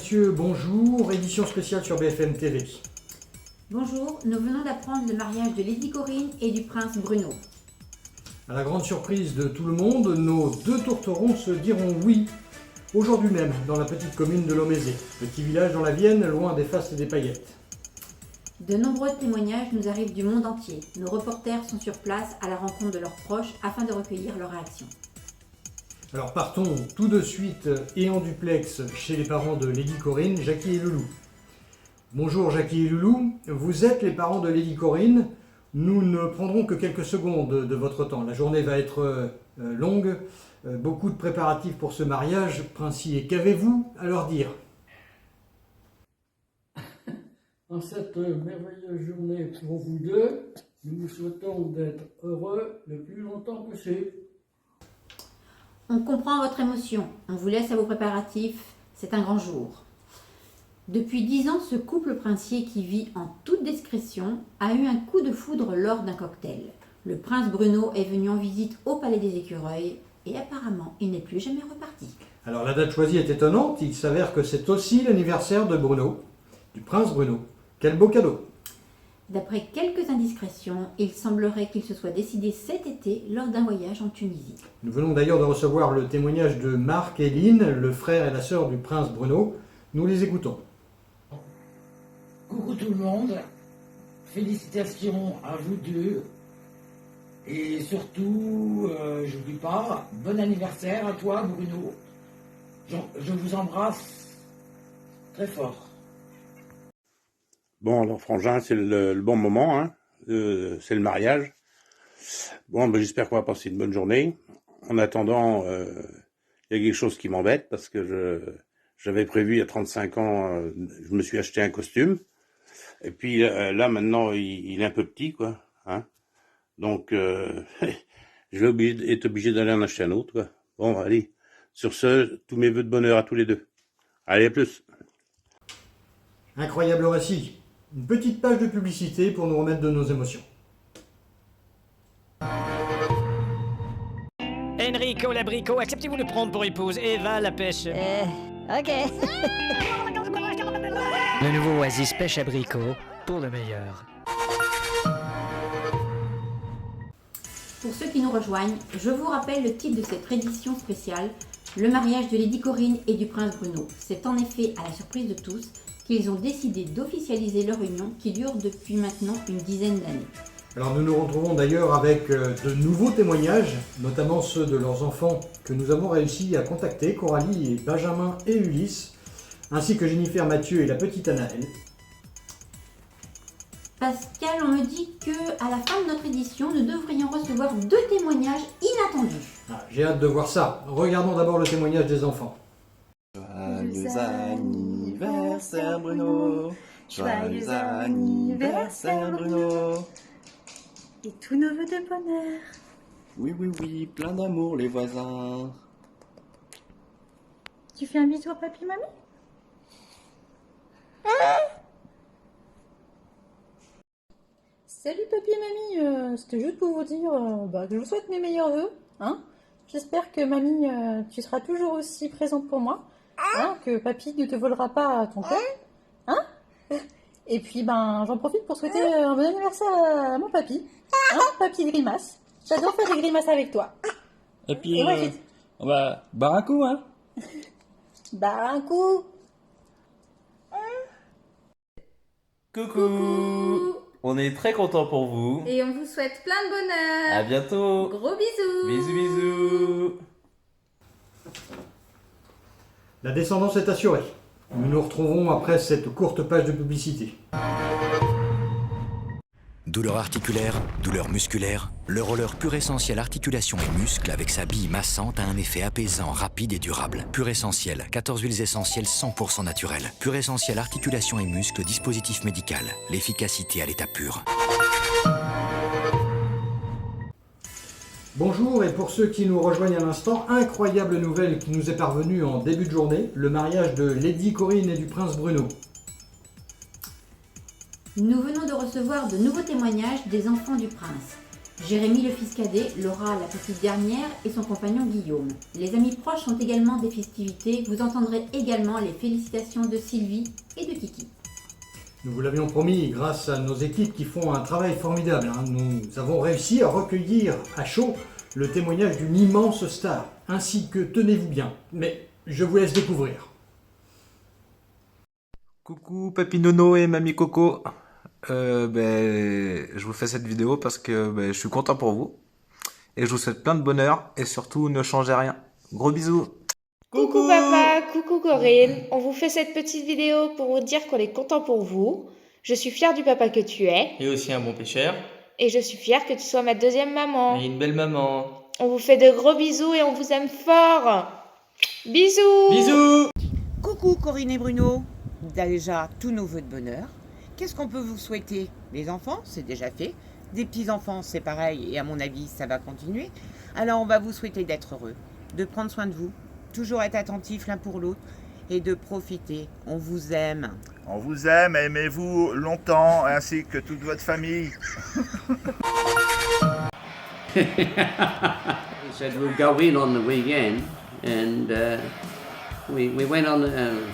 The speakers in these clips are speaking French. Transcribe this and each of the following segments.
messieurs, bonjour. Édition spéciale sur BFM TV. Bonjour, nous venons d'apprendre le mariage de Lady Corinne et du prince Bruno. À la grande surprise de tout le monde, nos deux tourterons se diront oui. Aujourd'hui même, dans la petite commune de Lomézé, petit village dans la Vienne, loin des fastes et des paillettes. De nombreux témoignages nous arrivent du monde entier. Nos reporters sont sur place à la rencontre de leurs proches afin de recueillir leurs réactions. Alors partons tout de suite et en duplex chez les parents de Lady Corinne, Jackie et Loulou. Bonjour Jackie et Loulou, vous êtes les parents de Lady Corinne. Nous ne prendrons que quelques secondes de votre temps. La journée va être longue, beaucoup de préparatifs pour ce mariage princier. Qu'avez-vous à leur dire ? En cette merveilleuse journée pour vous deux, nous vous souhaitons d'être heureux le plus longtemps possible. On comprend votre émotion, on vous laisse à vos préparatifs, c'est un grand jour. Depuis 10 ans, ce couple princier qui vit en toute discrétion a eu un coup de foudre lors d'un cocktail. Le prince Bruno est venu en visite au Palais des Écureuils et apparemment il n'est plus jamais reparti. Alors la date choisie est étonnante, il s'avère que c'est aussi l'anniversaire de Bruno, du prince Bruno. Quel beau cadeau! D'après quelques indiscrétions, il semblerait qu'il se soit décidé cet été lors d'un voyage en Tunisie. Nous venons d'ailleurs de recevoir le témoignage de Marc et Lynn, le frère et la sœur du prince Bruno. Nous les écoutons. Coucou tout le monde, félicitations à vous deux. Et surtout, je n'oublie pas, bon anniversaire à toi Bruno. Je vous embrasse très fort. Bon, alors frangin, c'est le bon moment, hein. C'est le mariage. Bon, ben, j'espère qu'on va passer une bonne journée. En attendant, il y a quelque chose qui m'embête parce que j'avais prévu il y a 35 ans, je me suis acheté un costume. Et puis là maintenant, il est un peu petit, quoi. Hein. Donc, je vais être obligé d'aller en acheter un autre, quoi. Bon, allez. Sur ce, tous mes vœux de bonheur à tous les deux. Allez, à plus. Incroyable récit. Une petite page de publicité pour nous remettre de nos émotions. Enrico l'abricot, acceptez-vous de prendre pour épouse Eva la pêche? Ok. Le nouveau Oasis pêche abricot, pour le meilleur. Pour ceux qui nous rejoignent, je vous rappelle le titre de cette édition spéciale, le mariage de Lady Corinne et du prince Bruno. C'est en effet, à la surprise de tous, qu'ils ont décidé d'officialiser leur union qui dure depuis maintenant une dizaine d'années. Alors nous nous retrouvons d'ailleurs avec de nouveaux témoignages, notamment ceux de leurs enfants que nous avons réussi à contacter, Coralie et Benjamin et Ulysse, ainsi que Jennifer, Mathieu et la petite Anaëlle. Pascal, on me dit que à la fin de notre édition, nous devrions recevoir 2 témoignages inattendus. Ah, j'ai hâte de voir ça. Regardons d'abord le témoignage des enfants. Joyeux anniversaire Bruno, joyeux anniversaire Bruno. Et tous nos vœux de bonheur. Oui, oui, oui, plein d'amour les voisins. Tu fais un bisou à papy, mamie? Salut papy et mamie, c'était juste pour vous dire que je vous souhaite mes meilleurs vœux. Hein. J'espère que mamie, tu seras toujours aussi présente pour moi. Hein, que papy ne te volera pas ton cœur. Hein. Et puis j'en profite pour souhaiter un bon anniversaire à mon papy. Hein, papy Grimace. J'adore faire des grimaces avec toi. Et puis, Et moi, on va boire un coup, hein. un coup. Coucou. On est très content pour vous. Et on vous souhaite plein de bonheur. À bientôt. Gros bisous. Bisous bisous. La descendance est assurée. Nous nous retrouvons après cette courte page de publicité. Douleur articulaire, douleur musculaire, le roller Pur Essentiel Articulation et Muscles avec sa bille massante a un effet apaisant, rapide et durable. Pur Essentiel, 14 huiles essentielles 100% naturelles. Pur Essentiel Articulation et Muscles, dispositif médical. L'efficacité à l'état pur. Bonjour, et pour ceux qui nous rejoignent à l'instant, incroyable nouvelle qui nous est parvenue en début de journée, le mariage de Lady Corinne et du prince Bruno. Nous venons de recevoir de nouveaux témoignages des enfants du prince. Jérémy le fils cadet, Laura la petite dernière et son compagnon Guillaume. Les amis proches sont également des festivités. Vous entendrez également les félicitations de Sylvie et de Kiki. Nous vous l'avions promis, grâce à nos équipes qui font un travail formidable, nous avons réussi à recueillir à chaud le témoignage d'une immense star, ainsi que, tenez-vous bien, mais je vous laisse découvrir. Coucou Papy Nono et Mamie Coco. Je vous fais cette vidéo parce que je suis content pour vous. Et je vous souhaite plein de bonheur et surtout ne changez rien. Gros bisous. Coucou papa, coucou Corinne. On vous fait cette petite vidéo pour vous dire qu'on est content pour vous. Je suis fière du papa que tu es. Et aussi un bon pêcheur. Et je suis fière que tu sois ma deuxième maman. Et une belle maman. On vous fait de gros bisous et on vous aime fort. Bisous. Bisous. Coucou Corinne et Bruno. Déjà, tous nos vœux de bonheur. Qu'est-ce qu'on peut vous souhaiter? Les enfants, c'est déjà fait. Des petits-enfants, c'est pareil. Et à mon avis, ça va continuer. Alors, on va vous souhaiter d'être heureux, de prendre soin de vous, toujours être attentifs l'un pour l'autre et de profiter. On vous aime. On vous aime, aimez-vous longtemps, ainsi que toute votre famille. He said we'll go in on the weekend, and we went on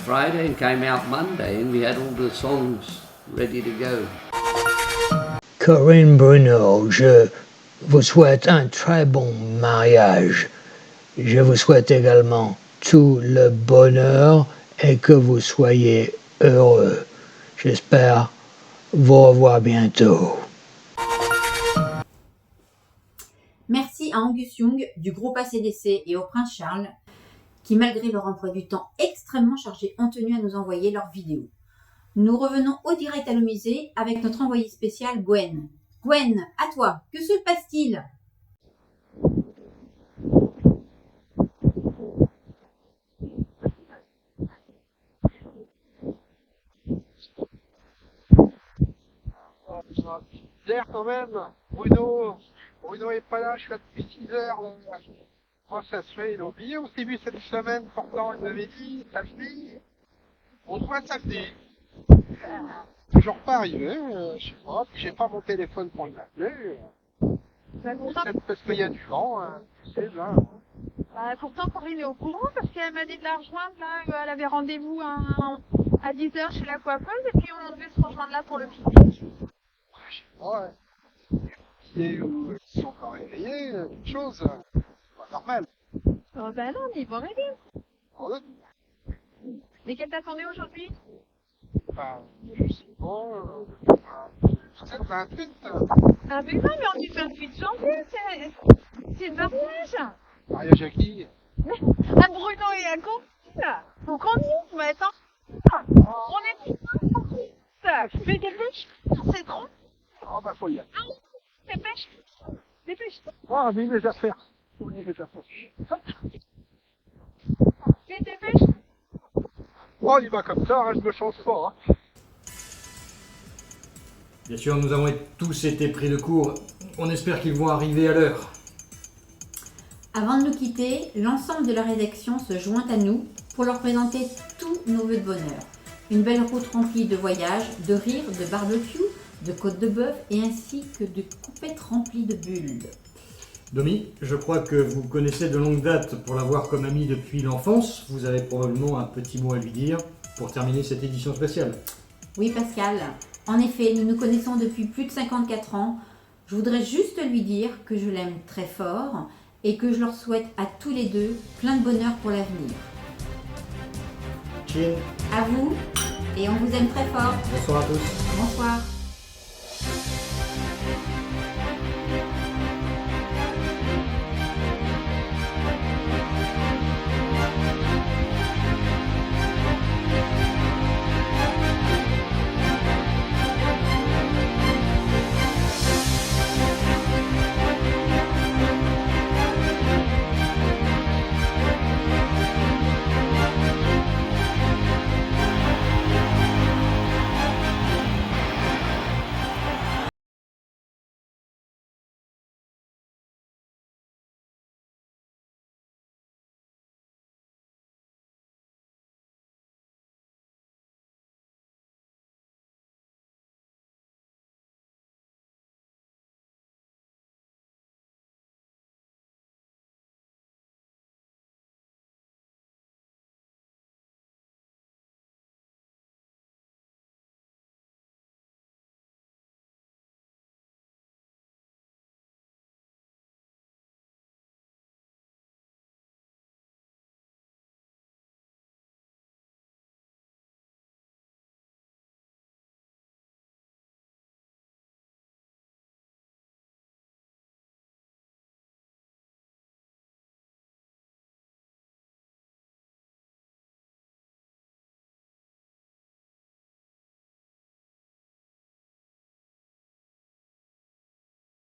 Friday and came out Monday, and we had all the songs ready to go. Corinne Bruno, je vous souhaite un très bon mariage. Je vous souhaite également tout le bonheur et que vous soyez heureux. J'espère vous revoir bientôt. Merci à Angus Young du groupe ACDC et au Prince Charles qui, malgré leur emploi du temps extrêmement chargé, ont tenu à nous envoyer leurs vidéos. Nous revenons au direct à l'Omisé avec notre envoyé spécial Gwen. Gwen, à toi, que se passe-t-il ? Hier quand même, Bruno est pas là, je suis là depuis 6 heures. Moi ça se fait, il a oublié aussi vu cette semaine, pourtant il m'avait dit, samedi, on doit samedi. Toujours pas arrivé, je sais pas, puis j'ai pas mon téléphone pour l'appeler. Peut-être parce qu'il y a du vent, tu sais, là. Bah, pourtant Corinne est au courant parce qu'elle m'a dit de la rejoindre là, elle avait rendez-vous à 10h chez la coiffeuse et puis on devait se rejoindre là pour le pique-nique. Ouais. Ils sont encore réveillés, quelque chose. Pas normal. Oh bah non, ils vont rêver. Oh, Mais qu'elle t'attendait aujourd'hui? bah, je sais pas. Peut-être un tweet. Ah mais non, mais on dit faire le 8 janvier, c'est le mariage. Mariage à qui? À Bruno et à Corinne. Faut qu'on y aille, mais attends. On est ça. Fais dépêche. C'est trop. Oh bah faut y aller. Dépêche. Dépêche. Oh, mais les affaires. Oui, les affaires. Fais dépêche. Oh, il va comme ça, hein, je me change pas. Hein. Bien sûr, nous avons tous été pris de court. On espère qu'ils vont arriver à l'heure. Avant de nous quitter, l'ensemble de la rédaction se joint à nous pour leur présenter tous nos vœux de bonheur. Une belle route remplie de voyages, de rires, de barbecue, de côtes de bœuf et ainsi que de coupettes remplies de bulles. Domi, je crois que vous connaissez de longue date pour l'avoir comme ami depuis l'enfance. Vous avez probablement un petit mot à lui dire pour terminer cette édition spéciale. Oui Pascal, en effet, nous nous connaissons depuis plus de 54 ans. Je voudrais juste lui dire que je l'aime très fort et que je leur souhaite à tous les deux plein de bonheur pour l'avenir. Chin. À vous, et on vous aime très fort. Bonsoir à tous. Bonsoir.